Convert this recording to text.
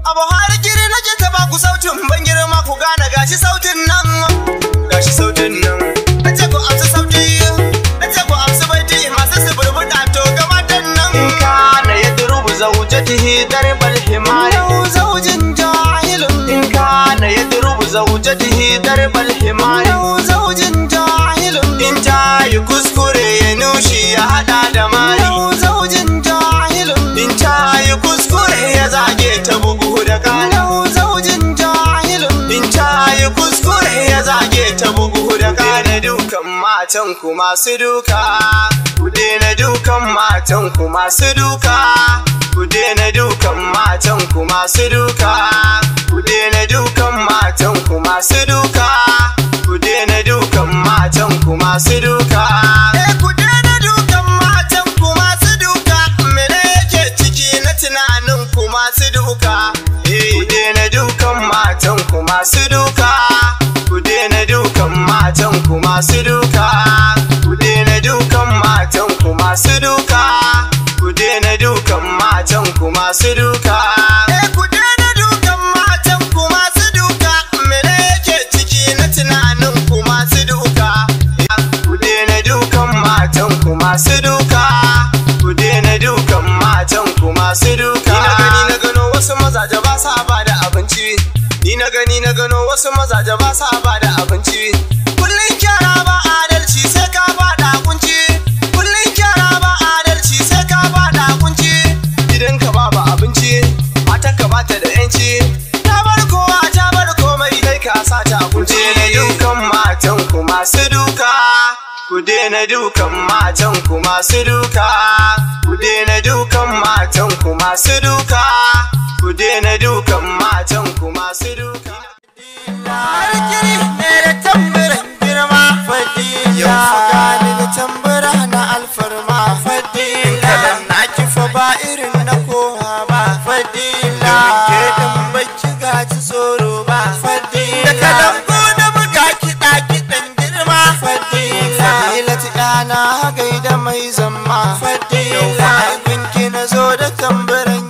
Abu har giri nake ta ba ku sautin ban girma ku gane gashi sautin nan. Gashi sautin nan. Nace ku amsa sauti. Nace ku amsa baiti masu suburbuɗa to gabatar nan. In kana yadrubu zawjatihi darbal himari. Zawjin jahilun. In kana yadrubu zawjatihi darbal himari. Zawjin jahilun. In ta yi kuskure ya nushi ya hada da mari. Zawjin jahilun. In ta yi kuskure ya zage ta bugu da kara. Zawjin jahilun. In ta yi kuskure ya zage ta bugu da kara. Dukan matan ku masu duka. Ku daina dukan matan ku masu duka. Ku daina dukan matan ku masu duka. Ku daina dukan matan ku masu duka. Ku daina dukan matan ku masu duka. Ku daina dukan matan ku masu duka. Mene yake ciki na tunanin ku masu duka. Ku daina dukan matan ku masu duka. Ku daina dukan matan ku masu duka. Ku daina dukan matan ku masu duka. Ku daina dukan matan ku masu duka. Ku daina dukan matan ku masu duka. Mene yake ciki na tunanin ku masu duka. Ku daina dukan matan ku masu duka. Ku daina dukan matan ku masu duka. Ni na gani na gano wasu mazaje ba sa ba da abinci. Ni na gani na gano wasu mazaje ba sa ba da abinci. Kullun kyara ba adalci sai ka bada kunci. Kullun kyara ba adalci sai ka bada kunci. Gidan ka babu abinci, matar ka bata da yanci. Ta bar kowa ta bar komai kai ka sa ta kunci. Ku daina dukan matan ku masu duka. Ku daina dukan matan ku masu duka. Ku daina dukan matan ku masu duka. Ku daina dukan matan ku masu duka. Alkiri ne da tambarin girma. Fadila yau fuka ni da tambara na alfarma. Fadila kalan naki fa ba irin na kowa ba. Fadila ke dan baki gaji tsoro ba. Fadila da kalan gona buga kiɗa kiɗan girma. Fadila ta ɗana gaida mai zamma. Fadila yau fa abinki na zo da tambarin